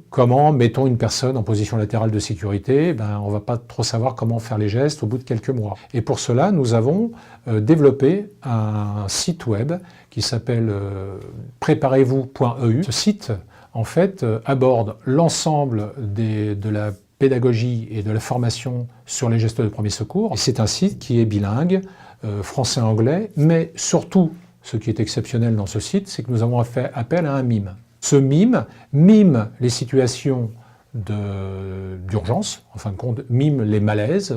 comment mettons une personne en position latérale de sécurité, on ne va pas trop savoir comment faire les gestes au bout de quelques mois. Et pour cela, nous avons développé un site web qui s'appelle préparez-vous.eu. Ce site, en fait, aborde l'ensemble de la pédagogie et de la formation sur les gestes de premier secours. C'est un site qui est bilingue, français-anglais, mais surtout, ce qui est exceptionnel dans ce site, c'est que nous avons fait appel à un mime. Ce mime les situations d'urgence, en fin de compte, mime les malaises,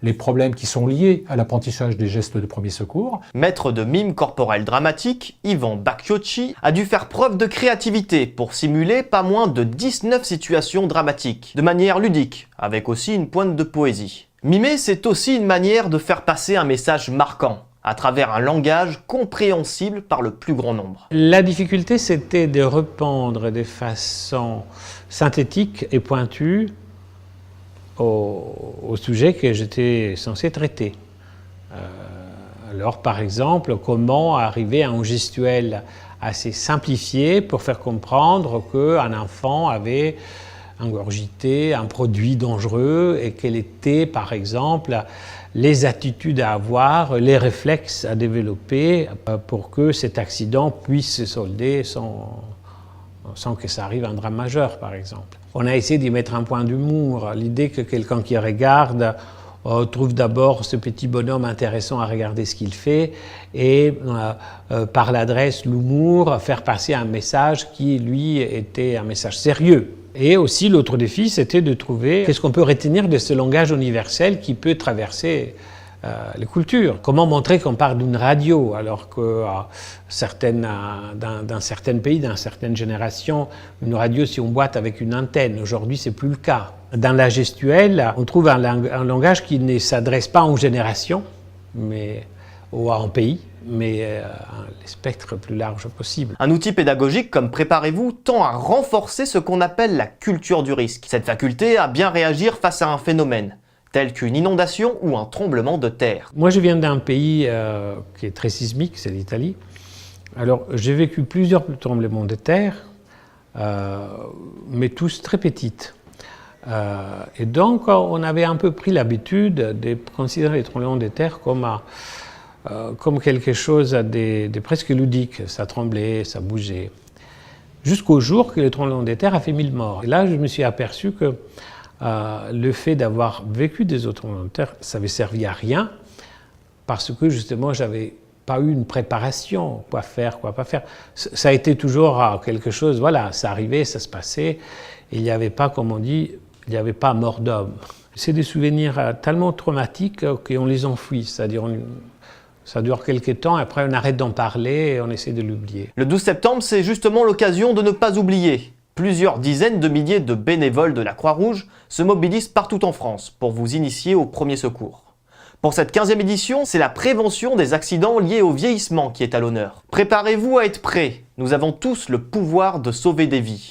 les problèmes qui sont liés à l'apprentissage des gestes de premier secours. Maître de mime corporel dramatique, Ivan Bacchiocci a dû faire preuve de créativité pour simuler pas moins de 19 situations dramatiques, de manière ludique, avec aussi une pointe de poésie. Mimer, c'est aussi une manière de faire passer un message marquant, à travers un langage compréhensible par le plus grand nombre. La difficulté, c'était de répondre de façon synthétique et pointue au sujet que j'étais censé traiter. Alors, par exemple, comment arriver à un gestuel assez simplifié pour faire comprendre qu'un enfant avait ingurgité un produit dangereux et quelles étaient, par exemple, les attitudes à avoir, les réflexes à développer pour que cet accident puisse se solder sans que ça arrive un drame majeur, par exemple. On a essayé d'y mettre un point d'humour, l'idée que quelqu'un qui regarde trouve d'abord ce petit bonhomme intéressant à regarder ce qu'il fait et par l'adresse, l'humour, faire passer un message qui, lui, était un message sérieux. Et aussi, l'autre défi, c'était de trouver qu'est-ce qu'on peut retenir de ce langage universel qui peut traverser les cultures. Comment montrer qu'on parle d'une radio alors que dans certains pays, dans certaines générations, une radio c'est une boîte avec une antenne. Aujourd'hui, c'est plus le cas. Dans la gestuelle, on trouve un langage qui ne s'adresse pas à une génération, ou à un pays, mais le spectre plus large possible. Un outil pédagogique comme Préparez-vous tend à renforcer ce qu'on appelle la culture du risque. Cette faculté à bien réagir face à un phénomène, tel qu'une inondation ou un tremblement de terre. Moi, je viens d'un pays qui est très sismique, c'est l'Italie. Alors, j'ai vécu plusieurs tremblements de terre, mais tous très petites. Et donc, on avait un peu pris l'habitude de considérer les tremblements de terre comme quelque chose de presque ludique. Ça tremblait, ça bougeait. Jusqu'au jour que le tremblement de terre a fait 1000 morts. Et là, je me suis aperçu que le fait d'avoir vécu des autres tremblements de terre, ça n'avait servi à rien, parce que justement, j'avais pas eu une préparation, quoi faire, quoi pas faire. Ça a été toujours quelque chose, voilà, ça arrivait, ça se passait, et il n'y avait pas, comme on dit, il n'y avait pas mort d'homme. C'est des souvenirs tellement traumatiques qu'on les enfouit, c'est-à-dire ça dure quelques temps, après on arrête d'en parler et on essaie de l'oublier. Le 12 septembre, c'est justement l'occasion de ne pas oublier. Plusieurs dizaines de milliers de bénévoles de la Croix-Rouge se mobilisent partout en France pour vous initier au premier secours. Pour cette 15e édition, c'est la prévention des accidents liés au vieillissement qui est à l'honneur. Préparez-vous à être prêts, nous avons tous le pouvoir de sauver des vies.